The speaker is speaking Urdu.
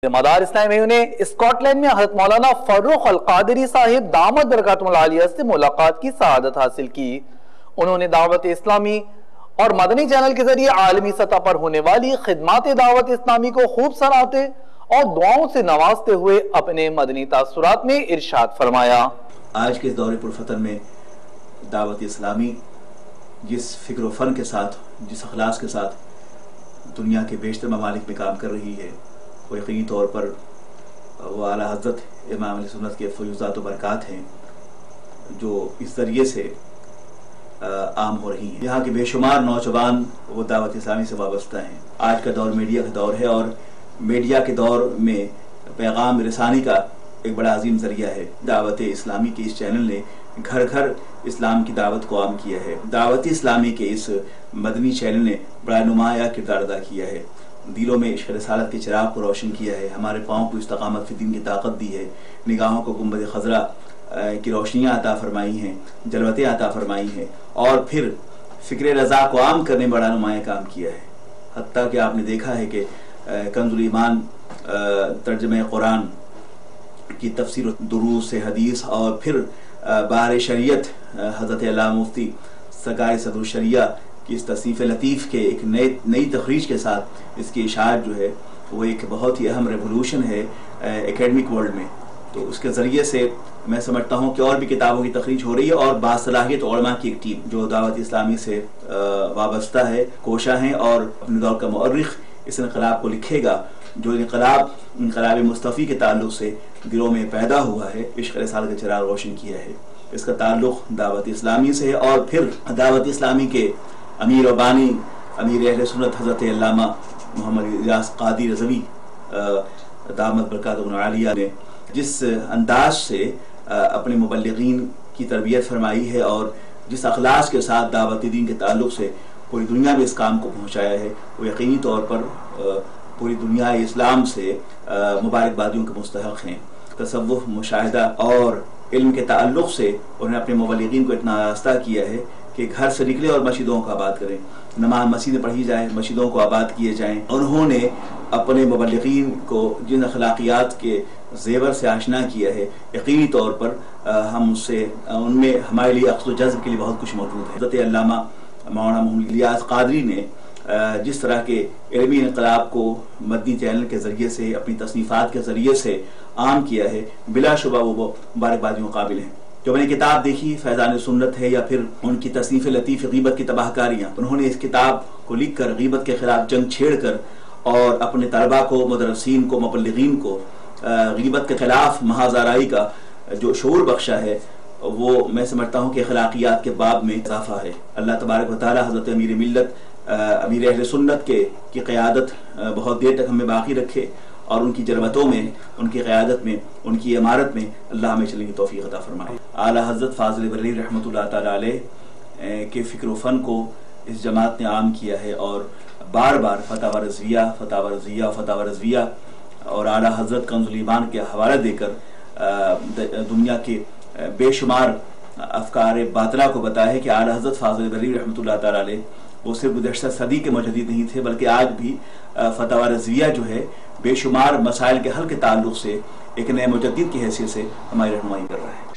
مدار اسلامی نے اسکاٹ لینڈ میں حضرت مولانا فروخ القادری صاحب دامت برکاتہم العالیہ سے ملاقات کی سعادت حاصل کی۔ انہوں نے دعوت اسلامی اور مدنی چینل کے ذریعے عالمی سطح پر ہونے والی خدمات دعوت اسلامی کو خوب سراہتے اور دعاؤں سے نوازتے ہوئے اپنے مدنی تاثرات میں ارشاد فرمایا۔ آج کے دور پرفتن میں دعوت اسلامی جس فکر و فن کے ساتھ، جس اخلاص کے ساتھ دنیا کے بیشتر ممالک میں کام کر رہی ہے، وہ یقینی طور پر وہ اعلیٰ حضرت امام اہل سنت کے فیوزات و برکات ہیں جو اس ذریعے سے عام ہو رہی ہیں۔ یہاں کے بے شمار نوجوان وہ دعوت اسلامی سے وابستہ ہیں۔ آج کا دور میڈیا کا دور ہے اور میڈیا کے دور میں پیغام رسانی کا ایک بڑا عظیم ذریعہ ہے۔ دعوت اسلامی کے اس چینل نے گھر گھر اسلام کی دعوت کو عام کیا ہے۔ دعوت اسلامی کے اس مدنی چینل نے بڑا نمایاں کردار ادا کیا ہے، دلوں میں عشق رسالت کے چراغ کو روشن کیا ہے، ہمارے پاؤں کو استقامت فی دین کی طاقت دی ہے، نگاہوں کو گنبد خضرا کی روشنیاں عطا فرمائی ہیں، جلوتیں عطا فرمائی ہیں، اور پھر فکر رضا کو عام کرنے میں بڑا نمایاں کام کیا ہے۔ حتیٰ کہ آپ نے دیکھا ہے کہ کنز الایمان ترجمہ قرآن کی تفسیر و دروس حدیث، اور پھر بہار شریعت حضرت علامہ مفتی سرکار صدر الشریعہ کی اس تصنیف لطیف کے ایک نئی تخریج کے ساتھ اس کی اشاعت جو ہے وہ ایک بہت ہی اہم ریولوشن ہے اکیڈمک ورلڈ میں۔ تو اس کے ذریعے سے میں سمجھتا ہوں کہ اور بھی کتابوں کی تخریج ہو رہی ہے، اور باصلاحیت علماء کی ایک ٹیم جو دعوت اسلامی سے وابستہ ہے، کوشاں ہیں، اور اپنے دور کا مؤرخ اس انقلاب کو لکھے گا جو انقلاب مصطفی کے تعلق سے دلوں میں پیدا ہوا ہے، عشق رسالت کا چراغ روشن کیا ہے۔ اس کا تعلق دعوت اسلامی سے ہے، اور پھر دعوت اسلامی کے امیر و بانی امیر اہل سنت حضرت علامہ محمد الیاس قادری رضوی دامت برکاتہم العالیہ نے جس انداز سے اپنے مبلغین کی تربیت فرمائی ہے اور جس اخلاص کے ساتھ دعوت دین کے تعلق سے پوری دنیا میں اس کام کو پہنچایا ہے، وہ یقینی طور پر پوری دنیا اسلام سے مبارکبادیوں کے مستحق ہیں۔ تصوف، مشاہدہ اور علم کے تعلق سے انہوں نے اپنے مبلغین کو اتنا آراستہ کیا ہے کہ گھر سے نکلے اور مسجدوں کو آباد کریں، نماز مسجدیں پڑھی جائیں، مسجدوں کو آباد کیے جائیں۔ انہوں نے اپنے مبلغین کو جن اخلاقیات کے زیور سے آشنا کیا ہے، یقینی طور پر ہم ان میں ہمارے لیے اخذ و جذب کے لیے بہت کچھ موجود ہے۔ حضرت علامہ مولانا محمد الیاس قادری نے جس طرح کے علمی انقلاب کو مدنی چینل کے ذریعے سے، اپنی تصنیفات کے ذریعے سے عام کیا ہے، بلا شبہ وہ مبارکبادیوں قابل ہیں۔ جو میں نے کتاب دیکھی فیضان سنت ہے، یا پھر ان کی تصنیف لطیف غیبت کی تباہ کاریاں، انہوں نے اس کتاب کو لکھ کر غیبت کے خلاف جنگ چھیڑ کر اور اپنے طلباء کو، مدرسین کو، مبلغین کو غیبت کے خلاف محاذ آرائی کا جو شعور بخشا ہے، وہ میں سمجھتا ہوں کہ اخلاقیات کے باب میں اضافہ ہے۔ اللہ تبارک و تعالی حضرت امیر ملت امیر اہل سنت کی قیادت بہت دیر تک ہمیں باقی رکھے، اور ان کی جربتوں میں، ان کی قیادت میں، ان کی امارت میں اللہ ہمیں چلنے کی توفیق عطا فرمائے۔ اعلیٰ حضرت فاضل بریلوی رحمۃ اللہ تعالی علیہ کے فکر و فن کو اس جماعت نے عام کیا ہے، اور بار بار فتاوی رضویہ، فتاوی رضویہ، فتاوی رضویہ اور اعلیٰ حضرت کنز الایمان کے حوالہ دے کر دنیا کے بے شمار افکار باطلہ کو بتایا ہے کہ اعلیٰ حضرت فاضل بریلوی رحمۃ اللہ تعالی علیہ وہ صرف گزشتہ صدی کے مجدد نہیں تھے، بلکہ آج بھی فتاوی رضویہ جو ہے بے شمار مسائل کے حل کے تعلق سے ایک نئے مجدد کی حیثیت سے ہماری رہنمائی کر رہا ہے۔